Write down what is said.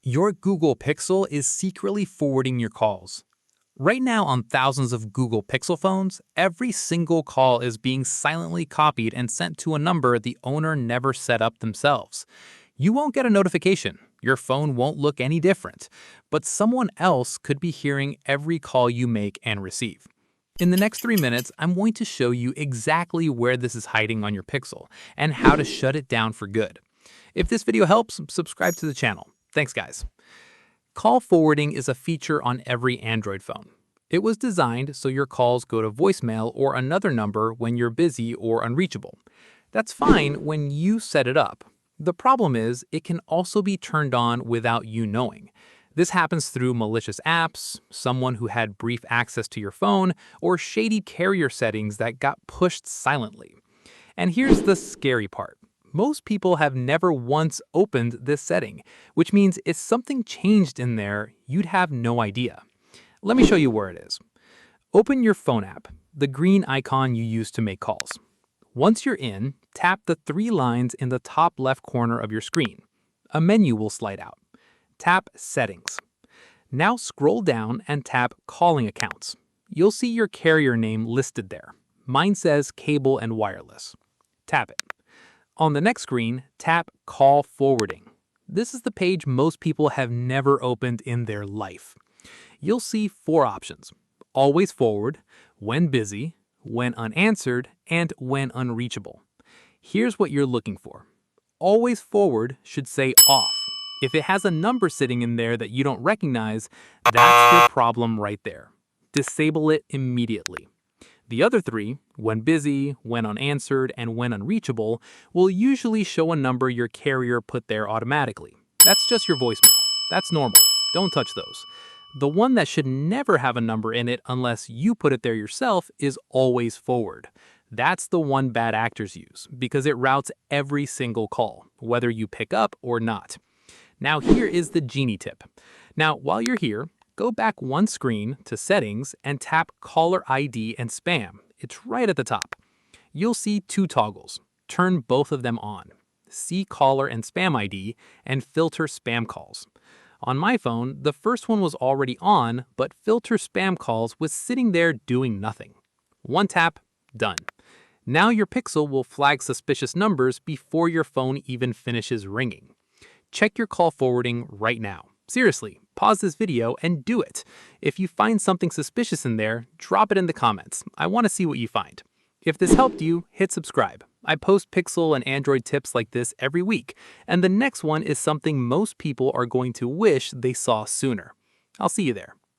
Your Google Pixel is secretly forwarding your calls. Right now, on thousands of Google Pixel phones, every single call is being silently copied and sent to a number the owner never set up themselves. You won't get a notification. Your phone won't look any different. But someone else could be hearing every call you make and receive. In the next 3 minutes, I'm going to show you exactly where this is hiding on your Pixel and how to shut it down for good. If this video helps, subscribe to the channel. Thanks, guys. Call forwarding is a feature on every Android phone. It was designed so your calls go to voicemail or another number when you're busy or unreachable. That's fine when you set it up. The problem is, it can also be turned on without you knowing. This happens through malicious apps, someone who had brief access to your phone, or shady carrier settings that got pushed silently. And here's the scary part. Most people have never once opened this setting, which means if something changed in there, you'd have no idea. Let me show you where it is. Open your phone app, the green icon you use to make calls. Once you're in, tap the 3 lines in the top left corner of your screen. A menu will slide out. Tap Settings. Now scroll down and tap Calling Accounts. You'll see your carrier name listed there. Mine says Cable and Wireless. Tap it. On the next screen, tap Call Forwarding. This is the page most people have never opened in their life. You'll see 4 options: Always Forward, When Busy, When Unanswered, and When Unreachable. Here's what you're looking for. Always Forward should say Off. If it has a number sitting in there that you don't recognize, that's your problem right there. Disable it immediately. The other 3, When Busy, When Unanswered, and When Unreachable, will usually show a number your carrier put there automatically. That's just your voicemail. That's normal. Don't touch those. The one that should never have a number in it unless you put it there yourself is Always Forward. That's the one bad actors use because it routes every single call, whether you pick up or not. Now here is the Genie tip. Now while you're here, go back one screen to Settings and tap Caller ID and Spam. It's right at the top. You'll see 2 toggles. Turn both of them on. See Caller and Spam ID and Filter Spam Calls. On my phone, the first one was already on, but Filter Spam Calls was sitting there doing nothing. One tap, done. Now your Pixel will flag suspicious numbers before your phone even finishes ringing. Check your call forwarding right now. Seriously, pause this video and do it. If you find something suspicious in there, drop it in the comments. I want to see what you find. If this helped you, hit subscribe. I post Pixel and Android tips like this every week, and the next one is something most people are going to wish they saw sooner. I'll see you there.